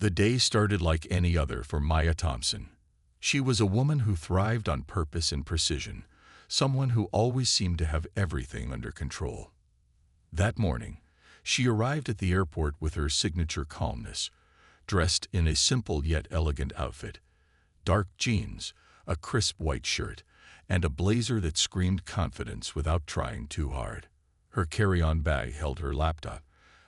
The day started like any other for Maya Thompson. She was a woman who thrived on purpose and precision, someone who always seemed to have everything under control. That morning, she arrived at the airport with her signature calmness, dressed in a simple yet elegant outfit: dark jeans, a crisp white shirt, and a blazer that screamed confidence without trying too hard. Her carry-on bag held her laptop,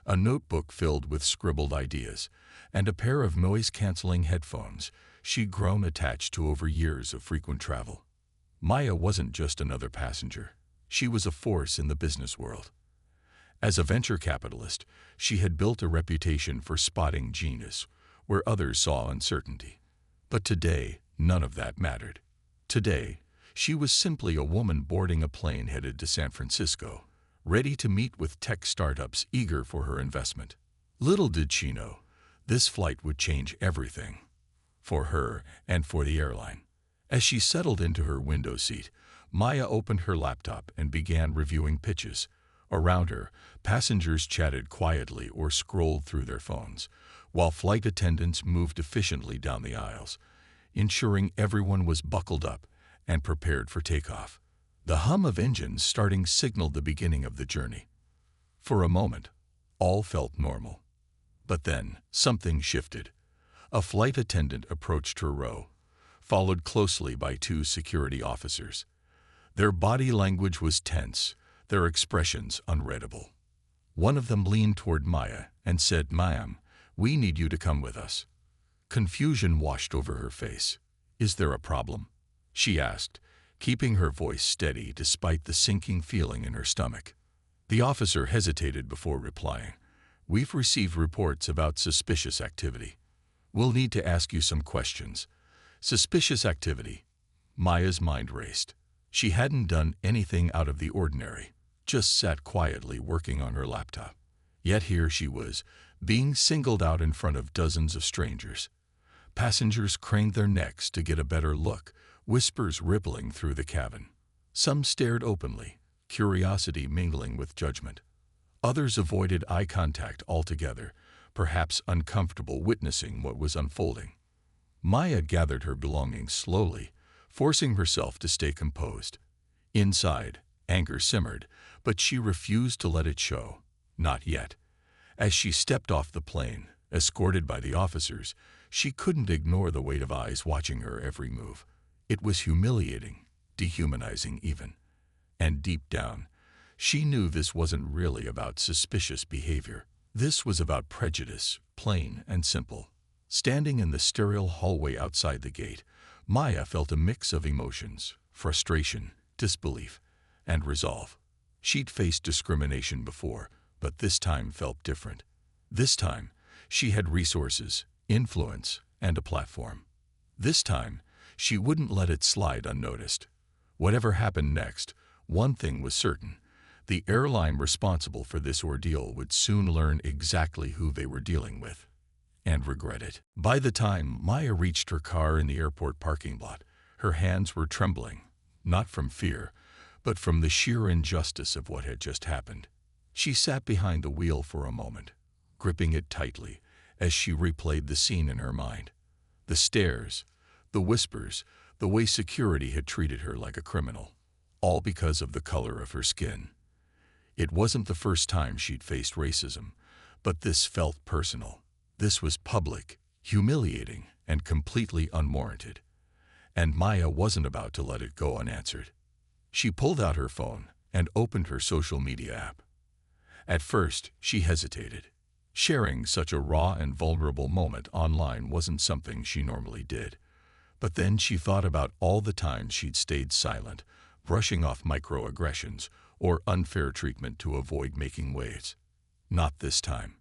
a notebook filled with scribbled ideas, and a pair of noise-canceling headphones she'd grown attached to over years of frequent travel. Maya wasn't just another passenger. She was a force in the business world. As a venture capitalist, she had built a reputation for spotting genius where others saw uncertainty. But today, none of that mattered. Today, she was simply a woman boarding a plane headed to San Francisco, ready to meet with tech startups eager for her investment. Little did she know, this flight would change everything. For her and for the airline. As she settled into her window seat, Maya opened her laptop and began reviewing pitches. Around her, passengers chatted quietly or scrolled through their phones, while flight attendants moved efficiently down the aisles, ensuring everyone was buckled up and prepared for takeoff. The hum of engines starting signaled the beginning of the journey. For a moment, all felt normal. But then, something shifted. A flight attendant approached her row, followed closely by two security officers. Their body language was tense, their expressions unreadable. One of them leaned toward Maya and said, "Ma'am, we need you to come with us." Confusion washed over her face. "Is there a problem?" she asked, keeping her voice steady despite the sinking feeling in her stomach. The officer hesitated before replying. "We've received reports about suspicious activity. We'll need to ask you some questions." Suspicious activity. Maya's mind raced. She hadn't done anything out of the ordinary, just sat quietly working on her laptop. Yet here she was, being singled out in front of dozens of strangers. Passengers craned their necks to get a better look, whispers rippling through the cabin. Some stared openly, curiosity mingling with judgment. Others avoided eye contact altogether, perhaps uncomfortable witnessing what was unfolding. Maya gathered her belongings slowly, forcing herself to stay composed. Inside, anger simmered, but she refused to let it show. Not yet. As she stepped off the plane, escorted by the officers, she couldn't ignore the weight of eyes watching her every move. It was humiliating, dehumanizing even. And deep down, she knew this wasn't really about suspicious behavior. This was about prejudice, plain and simple. Standing in the sterile hallway outside the gate, Maya felt a mix of emotions: frustration, disbelief, and resolve. She'd faced discrimination before, but this time felt different. This time, she had resources, influence, and a platform. This time, she wouldn't let it slide unnoticed. Whatever happened next, one thing was certain: the airline responsible for this ordeal would soon learn exactly who they were dealing with, and regret it. By the time Maya reached her car in the airport parking lot, her hands were trembling, not from fear, but from the sheer injustice of what had just happened. She sat behind the wheel for a moment, gripping it tightly as she replayed the scene in her mind. The stares, the whispers, the way security had treated her like a criminal, all because of the color of her skin. It wasn't the first time she'd faced racism, but this felt personal. This was public, humiliating, and completely unwarranted. And Maya wasn't about to let it go unanswered. She pulled out her phone and opened her social media app. At first, she hesitated. Sharing such a raw and vulnerable moment online wasn't something she normally did. But then she thought about all the times she'd stayed silent, brushing off microaggressions or unfair treatment to avoid making waves. Not this time.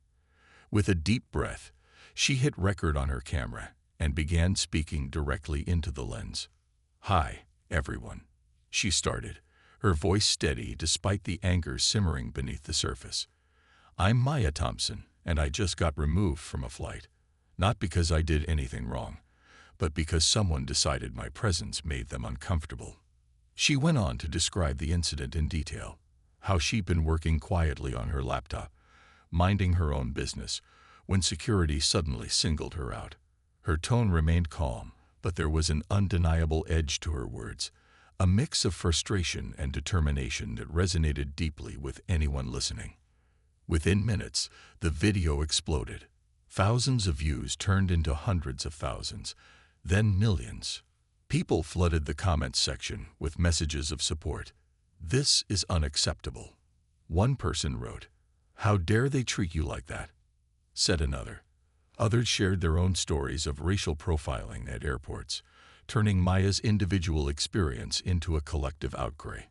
With a deep breath, she hit record on her camera and began speaking directly into the lens. "Hi, everyone," she started, her voice steady despite the anger simmering beneath the surface. "I'm Maya Thompson, and I just got removed from a flight. Not because I did anything wrong, but because someone decided my presence made them uncomfortable." She went on to describe the incident in detail, how she'd been working quietly on her laptop, minding her own business, when security suddenly singled her out. Her tone remained calm, but there was an undeniable edge to her words, a mix of frustration and determination that resonated deeply with anyone listening. Within minutes, the video exploded. Thousands of views turned into hundreds of thousands, then millions. People flooded the comments section with messages of support. "This is unacceptable." One person wrote, "How dare they treat you like that?" Said another. Others shared their own stories of racial profiling at airports, turning Maya's individual experience into a collective outcry.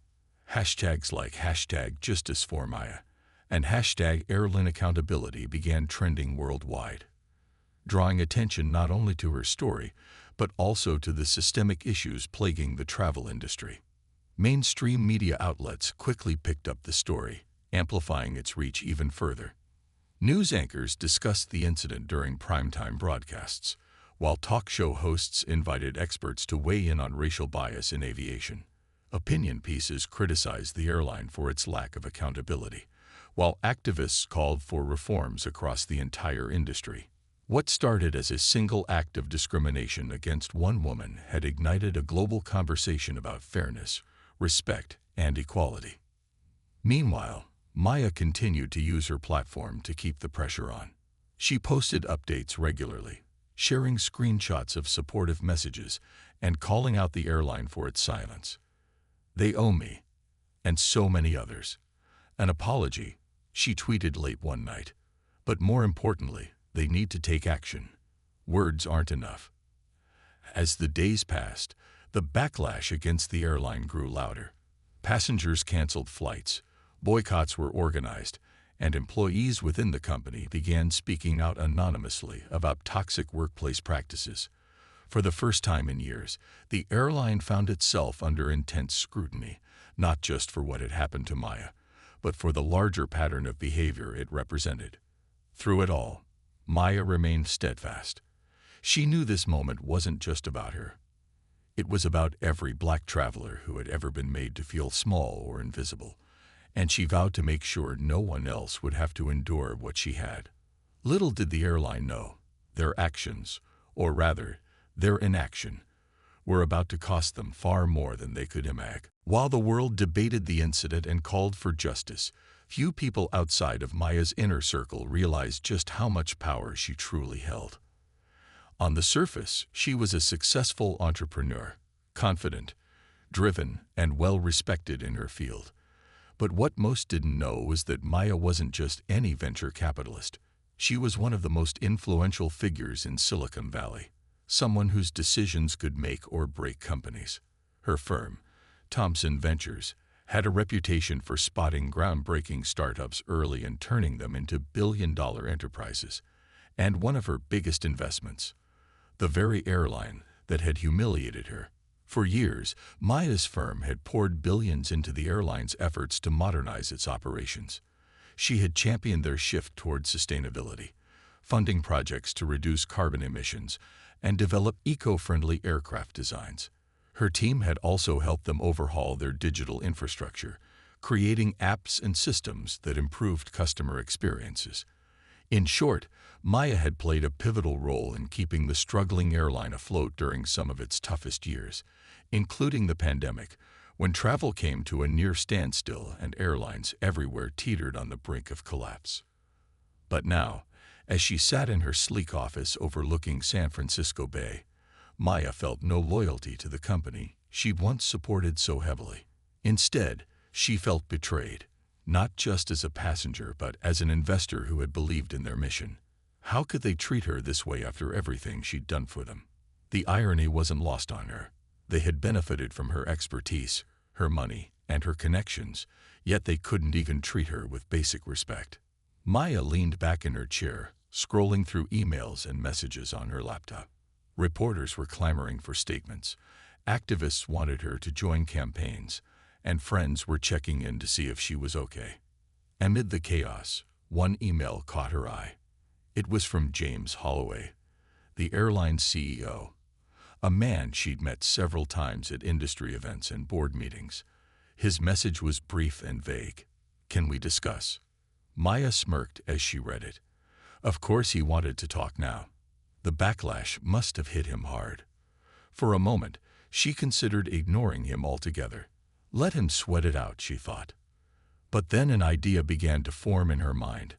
Hashtags like #JusticeForMaya and #AirlineAccountability began trending worldwide, drawing attention not only to her story, but also to the systemic issues plaguing the travel industry. Mainstream media outlets quickly picked up the story, amplifying its reach even further. News anchors discussed the incident during primetime broadcasts, while talk show hosts invited experts to weigh in on racial bias in aviation. Opinion pieces criticized the airline for its lack of accountability, while activists called for reforms across the entire industry. What started as a single act of discrimination against one woman had ignited a global conversation about fairness, respect, and equality. Meanwhile, Maya continued to use her platform to keep the pressure on. She posted updates regularly, sharing screenshots of supportive messages and calling out the airline for its silence. "They owe me," and so many others. "An apology," she tweeted late one night. "But more importantly, they need to take action. Words aren't enough." As the days passed, the backlash against the airline grew louder. Passengers canceled flights, boycotts were organized, and employees within the company began speaking out anonymously about toxic workplace practices. For the first time in years, the airline found itself under intense scrutiny, not just for what had happened to Maya, but for the larger pattern of behavior it represented. Through it all, Maya remained steadfast. She knew this moment wasn't just about her. It was about every Black traveler who had ever been made to feel small or invisible, and she vowed to make sure no one else would have to endure what she had. Little did the airline know, their actions, or rather, their inaction, were about to cost them far more than they could imagine. While the world debated the incident and called for justice, few people outside of Maya's inner circle realized just how much power she truly held. On the surface, she was a successful entrepreneur, confident, driven, and well-respected in her field. But what most didn't know was that Maya wasn't just any venture capitalist. She was one of the most influential figures in Silicon Valley, someone whose decisions could make or break companies. Her firm, Thompson Ventures, had a reputation for spotting groundbreaking startups early and turning them into billion-dollar enterprises. And one of her biggest investments, the very airline that had humiliated her. For years, Maya's firm had poured billions into the airline's efforts to modernize its operations. She had championed their shift toward sustainability, funding projects to reduce carbon emissions and develop eco-friendly aircraft designs. Her team had also helped them overhaul their digital infrastructure, creating apps and systems that improved customer experiences. In short, Maya had played a pivotal role in keeping the struggling airline afloat during some of its toughest years, including the pandemic, when travel came to a near standstill and airlines everywhere teetered on the brink of collapse. But now, as she sat in her sleek office overlooking San Francisco Bay, Maya felt no loyalty to the company she'd once supported so heavily. Instead, she felt betrayed, not just as a passenger but as an investor who had believed in their mission. How could they treat her this way after everything she'd done for them? The irony wasn't lost on her. They had benefited from her expertise, her money, and her connections, yet they couldn't even treat her with basic respect. Maya leaned back in her chair, scrolling through emails and messages on her laptop. Reporters were clamoring for statements. Activists wanted her to join campaigns, and friends were checking in to see if she was okay. Amid the chaos, one email caught her eye. It was from James Holloway, the airline's CEO, a man she'd met several times at industry events and board meetings. His message was brief and vague. "Can we discuss?" Maya smirked as she read it. Of course he wanted to talk now. The backlash must have hit him hard. For a moment, she considered ignoring him altogether. Let him sweat it out, she thought. But then an idea began to form in her mind,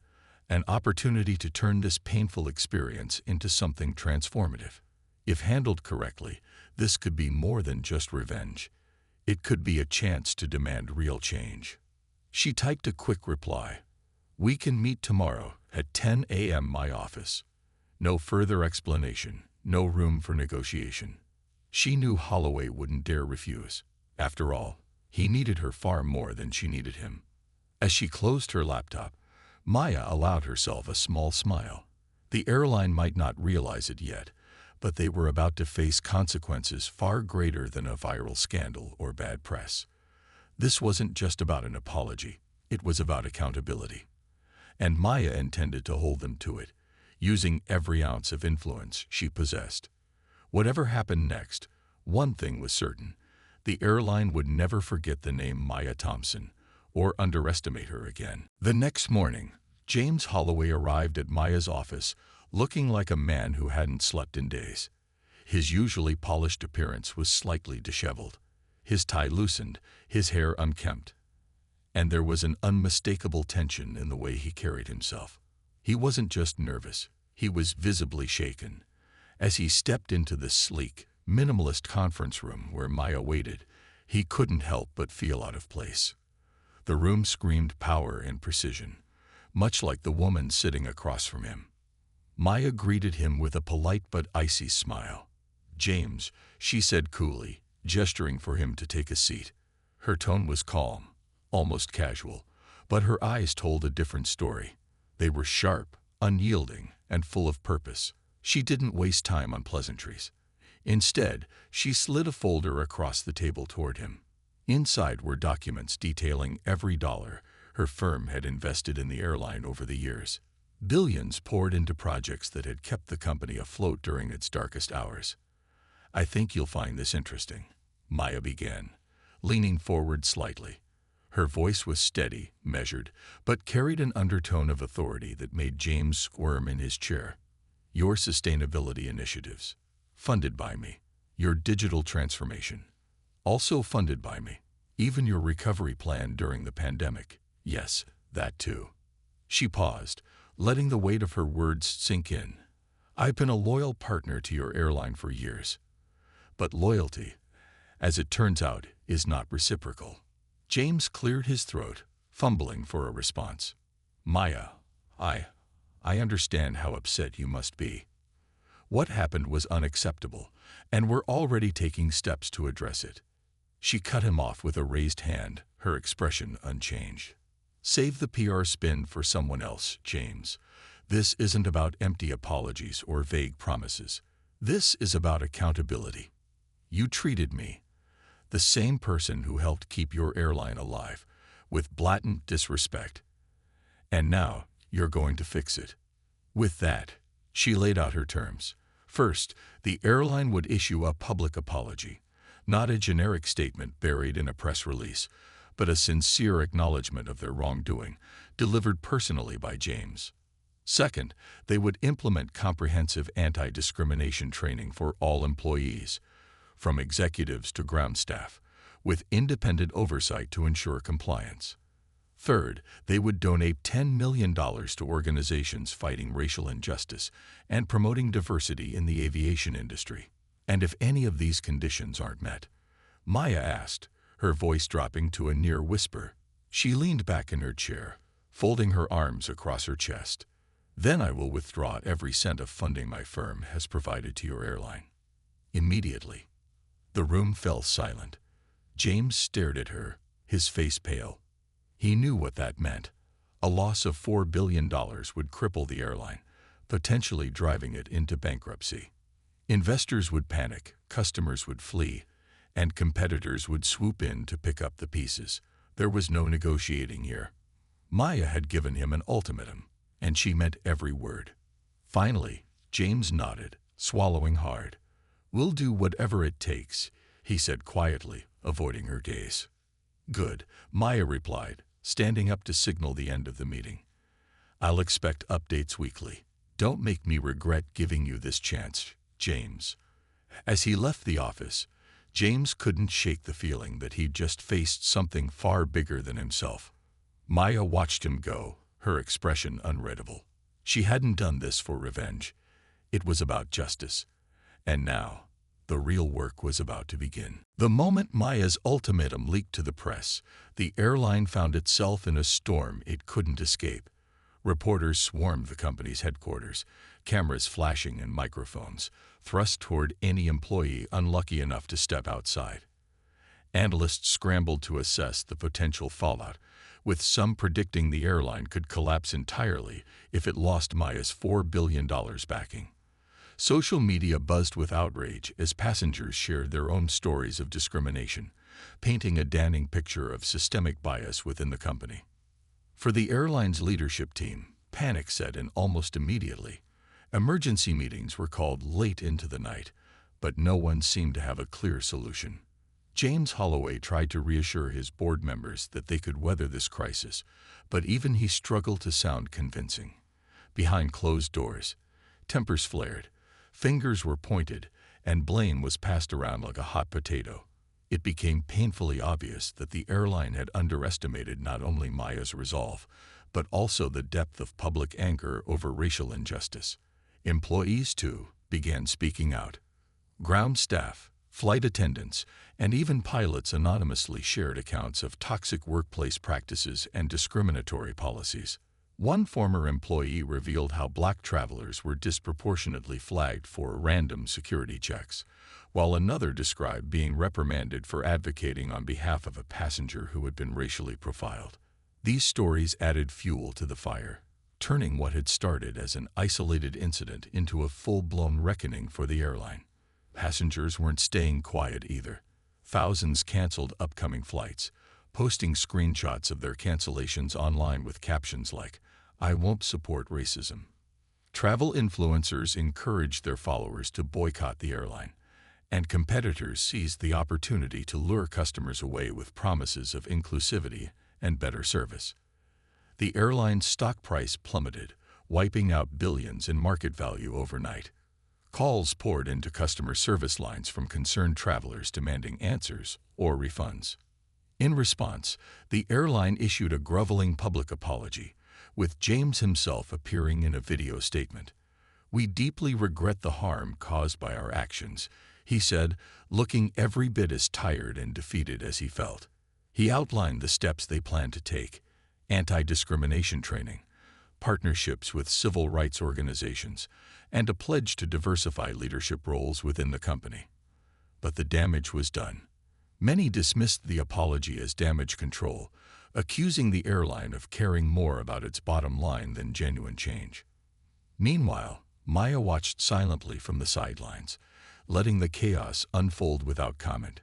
an opportunity to turn this painful experience into something transformative. If handled correctly, this could be more than just revenge. It could be a chance to demand real change. She typed a quick reply. "We can meet tomorrow at 10 a.m. my office." No further explanation, no room for negotiation. She knew Holloway wouldn't dare refuse. After all, he needed her far more than she needed him. As she closed her laptop, Maya allowed herself a small smile. The airline might not realize it yet, but they were about to face consequences far greater than a viral scandal or bad press. This wasn't just about an apology, it was about accountability. And Maya intended to hold them to it, using every ounce of influence she possessed. Whatever happened next, one thing was certain: the airline would never forget the name Maya Thompson or underestimate her again. The next morning, James Holloway arrived at Maya's office looking like a man who hadn't slept in days. His usually polished appearance was slightly disheveled, his tie loosened, his hair unkempt. And there was an unmistakable tension in the way he carried himself. He wasn't just nervous, he was visibly shaken. As he stepped into the sleek, minimalist conference room where Maya waited, he couldn't help but feel out of place. The room screamed power and precision, much like the woman sitting across from him. Maya greeted him with a polite but icy smile. "James," she said coolly, gesturing for him to take a seat. Her tone was calm, almost casual, but her eyes told a different story. They were sharp, unyielding, and full of purpose. She didn't waste time on pleasantries. Instead, she slid a folder across the table toward him. Inside were documents detailing every dollar her firm had invested in the airline over the years. Billions poured into projects that had kept the company afloat during its darkest hours. "I think you'll find this interesting," Maya began, leaning forward slightly. Her voice was steady, measured, but carried an undertone of authority that made James squirm in his chair. "Your sustainability initiatives, funded by me. Your digital transformation, also funded by me. Even your recovery plan during the pandemic. Yes, that too." She paused, letting the weight of her words sink in. "I've been a loyal partner to your airline for years. But loyalty, as it turns out, is not reciprocal." James cleared his throat, fumbling for a response. "Maya, I understand how upset you must be. What happened was unacceptable, and we're already taking steps to address it." She cut him off with a raised hand, her expression unchanged. "Save the PR spin for someone else, James. This isn't about empty apologies or vague promises. This is about accountability. You treated me, the same person who helped keep your airline alive, with blatant disrespect. And now you're going to fix it." With that, she laid out her terms. First, the airline would issue a public apology, not a generic statement buried in a press release, but a sincere acknowledgement of their wrongdoing, delivered personally by James. Second, they would implement comprehensive anti-discrimination training for all employees, from executives to ground staff, with independent oversight to ensure compliance. Third, they would donate $10 million to organizations fighting racial injustice and promoting diversity in the aviation industry. And if any of these conditions aren't met, Maya asked, her voice dropping to a near whisper. She leaned back in her chair, folding her arms across her chest. "Then I will withdraw every cent of funding my firm has provided to your airline." Immediately, the room fell silent. James stared at her, his face pale. He knew what that meant. A loss of $4 billion would cripple the airline, potentially driving it into bankruptcy. Investors would panic, customers would flee, and competitors would swoop in to pick up the pieces. There was no negotiating here. Maya had given him an ultimatum, and she meant every word. Finally, James nodded, swallowing hard. "We'll do whatever it takes," he said quietly, avoiding her gaze. "Good," Maya replied, standing up to signal the end of the meeting. "I'll expect updates weekly." "Don't make me regret giving you this chance, James." As he left the office, James couldn't shake the feeling that he'd just faced something far bigger than himself. Maya watched him go, her expression unreadable. She hadn't done this for revenge. It was about justice. And now, the real work was about to begin. The moment Maya's ultimatum leaked to the press, the airline found itself in a storm it couldn't escape. Reporters swarmed the company's headquarters, cameras flashing and microphones thrust toward any employee unlucky enough to step outside. Analysts scrambled to assess the potential fallout, with some predicting the airline could collapse entirely if it lost Maya's $4 billion backing. Social media buzzed with outrage as passengers shared their own stories of discrimination, painting a damning picture of systemic bias within the company. For the airline's leadership team, panic set in almost immediately. Emergency meetings were called late into the night, but no one seemed to have a clear solution. James Holloway tried to reassure his board members that they could weather this crisis, but even he struggled to sound convincing. Behind closed doors, tempers flared, fingers were pointed, and blame was passed around like a hot potato. It became painfully obvious that the airline had underestimated not only Maya's resolve, but also the depth of public anger over racial injustice. Employees, too, began speaking out. Ground staff, flight attendants, and even pilots anonymously shared accounts of toxic workplace practices and discriminatory policies. One former employee revealed how black travelers were disproportionately flagged for random security checks, while another described being reprimanded for advocating on behalf of a passenger who had been racially profiled. These stories added fuel to the fire, turning what had started as an isolated incident into a full-blown reckoning for the airline. Passengers weren't staying quiet either. Thousands canceled upcoming flights, posting screenshots of their cancellations online with captions like, "I won't support racism." Travel influencers encouraged their followers to boycott the airline, and competitors seized the opportunity to lure customers away with promises of inclusivity and better service. The airline's stock price plummeted, wiping out billions in market value overnight. Calls poured into customer service lines from concerned travelers demanding answers or refunds. In response, the airline issued a groveling public apology, with James himself appearing in a video statement. "We deeply regret the harm caused by our actions," he said, looking every bit as tired and defeated as he felt. He outlined the steps they planned to take: anti-discrimination training, partnerships with civil rights organizations, and a pledge to diversify leadership roles within the company. But the damage was done. Many dismissed the apology as damage control, accusing the airline of caring more about its bottom line than genuine change. Meanwhile, Maya watched silently from the sidelines, letting the chaos unfold without comment.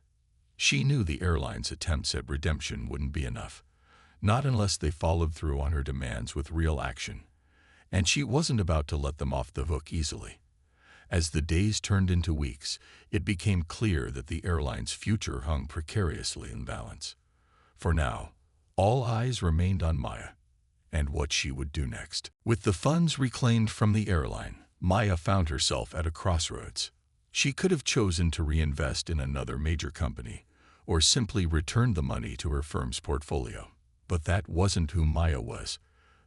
She knew the airline's attempts at redemption wouldn't be enough, not unless they followed through on her demands with real action. And she wasn't about to let them off the hook easily. As the days turned into weeks, it became clear that the airline's future hung precariously in balance. For now, all eyes remained on Maya and what she would do next. With the funds reclaimed from the airline, Maya found herself at a crossroads. She could have chosen to reinvest in another major company or simply return the money to her firm's portfolio. But that wasn't who Maya was.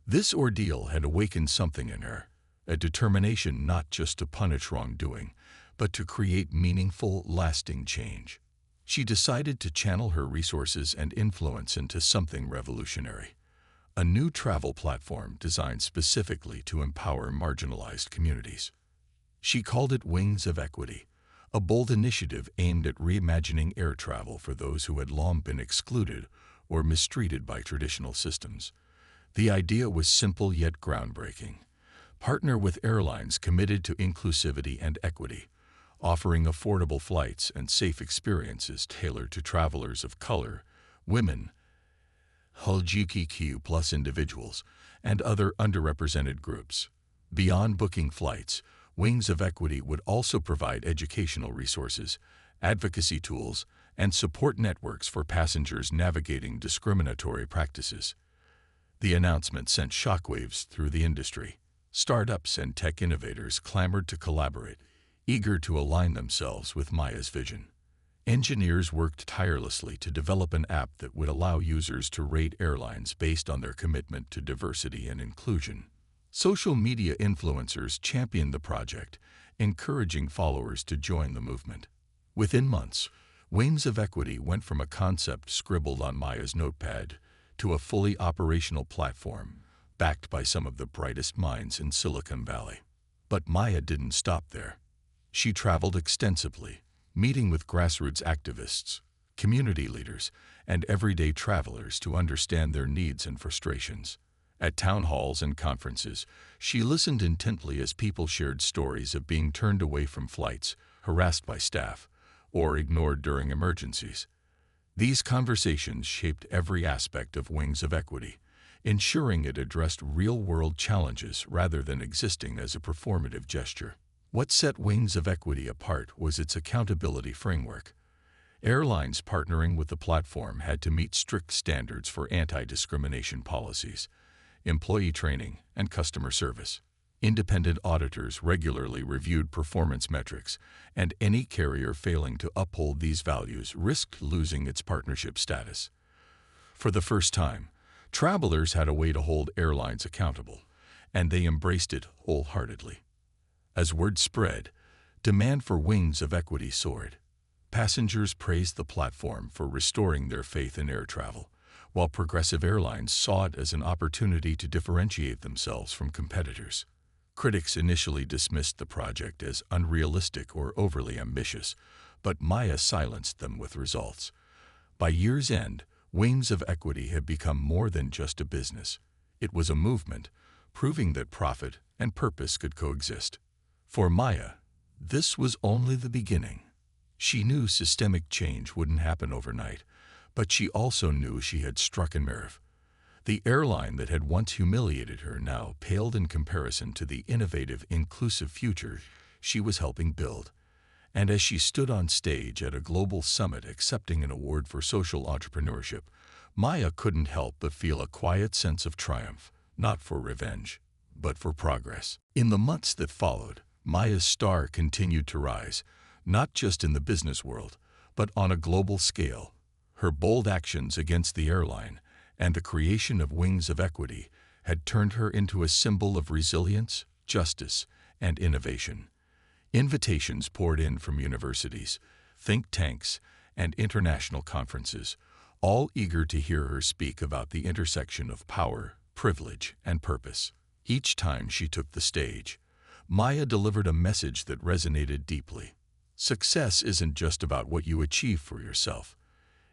This ordeal had awakened something in her, a determination not just to punish wrongdoing, but to create meaningful, lasting change. She decided to channel her resources and influence into something revolutionary: a new travel platform designed specifically to empower marginalized communities. She called it Wings of Equity, a bold initiative aimed at reimagining air travel for those who had long been excluded or mistreated by traditional systems. The idea was simple yet groundbreaking. Partner with airlines committed to inclusivity and equity, offering affordable flights and safe experiences tailored to travelers of color, women, LGBTQ+ individuals, and other underrepresented groups. Beyond booking flights, Wings of Equity would also provide educational resources, advocacy tools, and support networks for passengers navigating discriminatory practices. The announcement sent shockwaves through the industry. Startups and tech innovators clamored to collaborate, eager to align themselves with Maya's vision. Engineers worked tirelessly to develop an app that would allow users to rate airlines based on their commitment to diversity and inclusion. Social media influencers championed the project, encouraging followers to join the movement. Within months, Wings of Equity went from a concept scribbled on Maya's notepad to a fully operational platform, backed by some of the brightest minds in Silicon Valley. But Maya didn't stop there. She traveled extensively, meeting with grassroots activists, community leaders, and everyday travelers to understand their needs and frustrations. At town halls and conferences, she listened intently as people shared stories of being turned away from flights, harassed by staff, or ignored during emergencies. These conversations shaped every aspect of Wings of Equity, ensuring it addressed real-world challenges rather than existing as a performative gesture. What set Wings of Equity apart was its accountability framework. Airlines partnering with the platform had to meet strict standards for anti-discrimination policies, employee training, and customer service. Independent auditors regularly reviewed performance metrics, and any carrier failing to uphold these values risked losing its partnership status. For the first time, travelers had a way to hold airlines accountable, and they embraced it wholeheartedly. As word spread, demand for Wings of Equity soared. Passengers praised the platform for restoring their faith in air travel, while progressive airlines saw it as an opportunity to differentiate themselves from competitors. Critics initially dismissed the project as unrealistic or overly ambitious, but Maya silenced them with results. By year's end, Wings of Equity had become more than just a business. It was a movement, proving that profit and purpose could coexist. For Maya, this was only the beginning. She knew systemic change wouldn't happen overnight, but she also knew she had struck a nerve. The airline that had once humiliated her now paled in comparison to the innovative, inclusive future she was helping build. And as she stood on stage at a global summit accepting an award for social entrepreneurship, Maya couldn't help but feel a quiet sense of triumph, not for revenge, but for progress. In the months that followed, Maya's star continued to rise, not just in the business world, but on a global scale. Her bold actions against the airline and the creation of Wings of Equity had turned her into a symbol of resilience, justice, and innovation. Invitations poured in from universities, think tanks, and international conferences, all eager to hear her speak about the intersection of power, privilege, and purpose. Each time she took the stage, Maya delivered a message that resonated deeply. Success isn't just about what you achieve for yourself.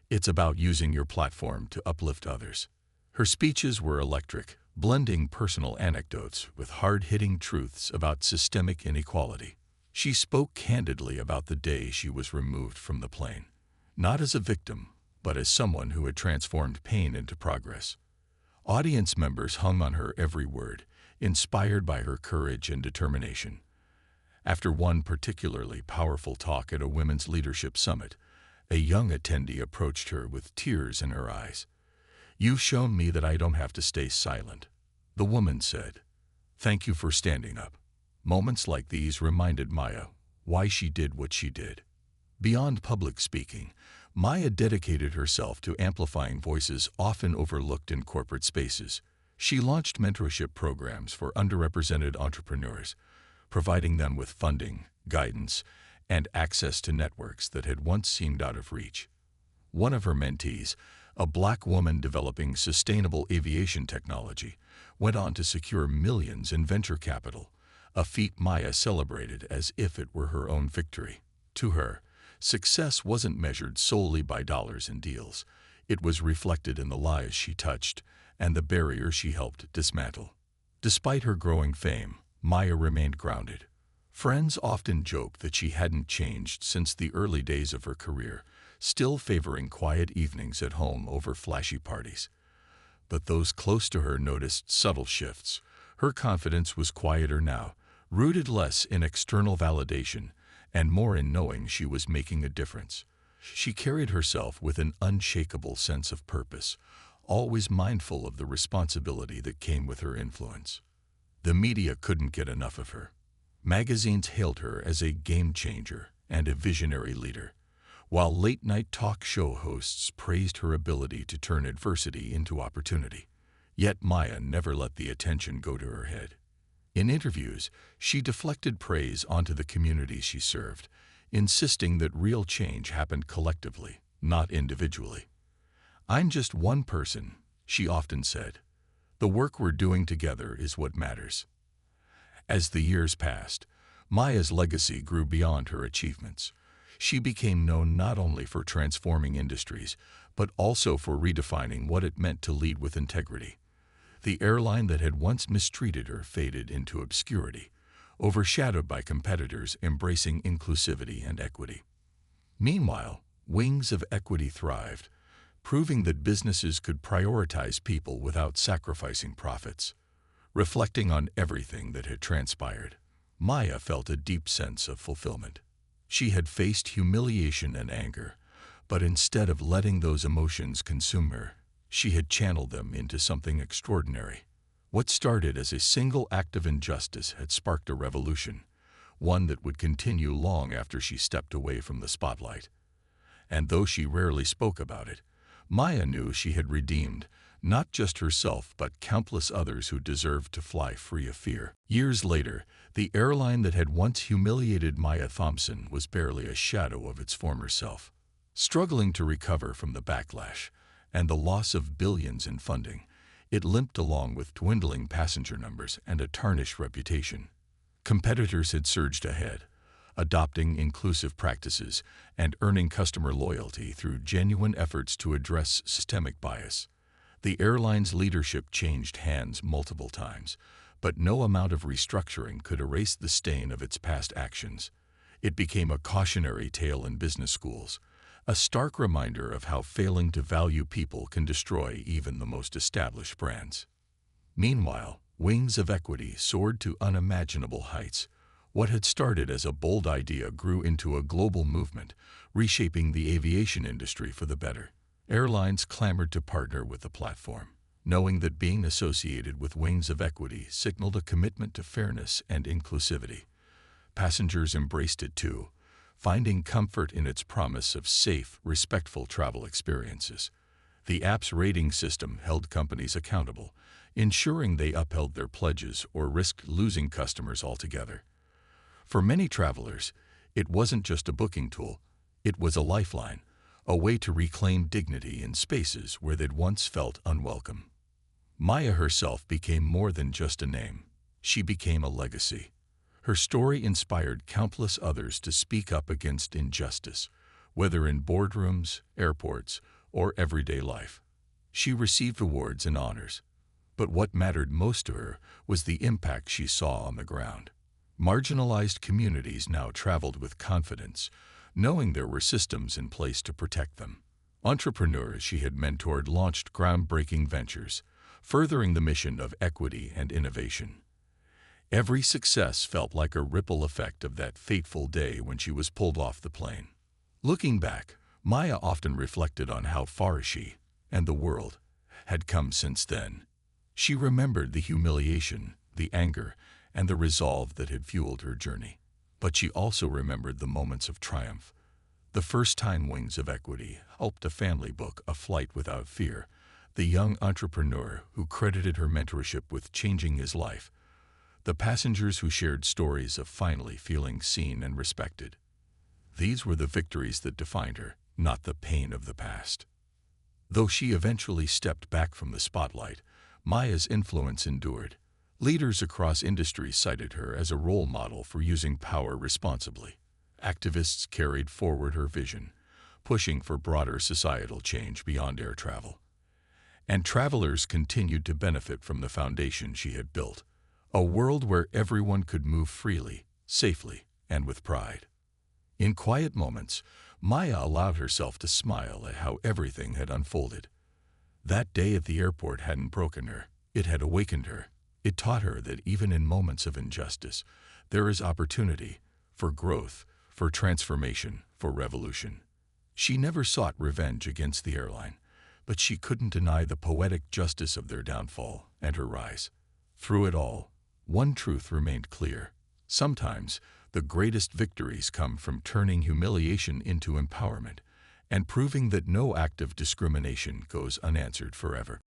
It's about using your platform to uplift others. Her speeches were electric, blending personal anecdotes with hard-hitting truths about systemic inequality. She spoke candidly about the day she was removed from the plane, not as a victim, but as someone who had transformed pain into progress. Audience members hung on her every word, inspired by her courage and determination. After one particularly powerful talk at a women's leadership summit, a young attendee approached her with tears in her eyes. "You've shown me that I don't have to stay silent," the woman said. "Thank you for standing up." Moments like these reminded Maya why she did what she did. Beyond public speaking, Maya dedicated herself to amplifying voices often overlooked in corporate spaces. She launched mentorship programs for underrepresented entrepreneurs, providing them with funding, guidance, and access to networks that had once seemed out of reach. One of her mentees, a Black woman developing sustainable aviation technology, went on to secure millions in venture capital, a feat Maya celebrated as if it were her own victory. To her, success wasn't measured solely by dollars and deals. It was reflected in the lives she touched and the barriers she helped dismantle. Despite her growing fame, Maya remained grounded. Friends often joked that she hadn't changed since the early days of her career, still favoring quiet evenings at home over flashy parties. But those close to her noticed subtle shifts. Her confidence was quieter now, rooted less in external validation and more in knowing she was making a difference. She carried herself with an unshakable sense of purpose, always mindful of the responsibility that came with her influence. The media couldn't get enough of her. Magazines hailed her as a game changer and a visionary leader, while late-night talk show hosts praised her ability to turn adversity into opportunity. Yet Maya never let the attention go to her head. In interviews, she deflected praise onto the communities she served, insisting that real change happened collectively, not individually. "I'm just one person," she often said. "The work we're doing together is what matters." As the years passed, Maya's legacy grew beyond her achievements. She became known not only for transforming industries, but also for redefining what it meant to lead with integrity. The airline that had once mistreated her faded into obscurity, overshadowed by competitors embracing inclusivity and equity. Meanwhile, Wings of Equity thrived, proving that businesses could prioritize people without sacrificing profits. Reflecting on everything that had transpired, Maya felt a deep sense of fulfillment. She had faced humiliation and anger, but instead of letting those emotions consume her, she had channeled them into something extraordinary. What started as a single act of injustice had sparked a revolution, one that would continue long after she stepped away from the spotlight. And though she rarely spoke about it, Maya knew she had redeemed not just herself but countless others who deserved to fly free of fear. Years later, the airline that had once humiliated Maya Thompson was barely a shadow of its former self. Struggling to recover from the backlash and the loss of billions in funding, it limped along with dwindling passenger numbers and a tarnished reputation. Competitors had surged ahead, adopting inclusive practices and earning customer loyalty through genuine efforts to address systemic bias. The airline's leadership changed hands multiple times, but no amount of restructuring could erase the stain of its past actions. It became a cautionary tale in business schools, a stark reminder of how failing to value people can destroy even the most established brands. Meanwhile, Wings of Equity soared to unimaginable heights. What had started as a bold idea grew into a global movement, reshaping the aviation industry for the better. Airlines clamored to partner with the platform, knowing that being associated with Wings of Equity signaled a commitment to fairness and inclusivity. Passengers embraced it too, finding comfort in its promise of safe, respectful travel experiences. The app's rating system held companies accountable, ensuring they upheld their pledges or risked losing customers altogether. For many travelers, it wasn't just a booking tool, it was a lifeline, a way to reclaim dignity in spaces where they'd once felt unwelcome. Maya herself became more than just a name. She became a legacy. Her story inspired countless others to speak up against injustice, whether in boardrooms, airports, or everyday life. She received awards and honors, but what mattered most to her was the impact she saw on the ground. Marginalized communities now traveled with confidence, knowing there were systems in place to protect them. Entrepreneurs she had mentored launched groundbreaking ventures, furthering the mission of equity and innovation. Every success felt like a ripple effect of that fateful day when she was pulled off the plane. Looking back, Maya often reflected on how far she, and the world, had come since then. She remembered the humiliation, the anger, and the resolve that had fueled her journey. But she also remembered the moments of triumph. The first time Wings of Equity helped a family book a flight without fear, the young entrepreneur who credited her mentorship with changing his life, the passengers who shared stories of finally feeling seen and respected. These were the victories that defined her, not the pain of the past. Though she eventually stepped back from the spotlight, Maya's influence endured. Leaders across industries cited her as a role model for using power responsibly. Activists carried forward her vision, pushing for broader societal change beyond air travel. And travelers continued to benefit from the foundation she had built, a world where everyone could move freely, safely, and with pride. In quiet moments, Maya allowed herself to smile at how everything had unfolded. That day at the airport hadn't broken her, it had awakened her. It taught her that even in moments of injustice, there is opportunity for growth, for transformation, for revolution. She never sought revenge against the airline, but she couldn't deny the poetic justice of their downfall and her rise. Through it all, one truth remained clear. Sometimes, the greatest victories come from turning humiliation into empowerment and proving that no act of discrimination goes unanswered forever.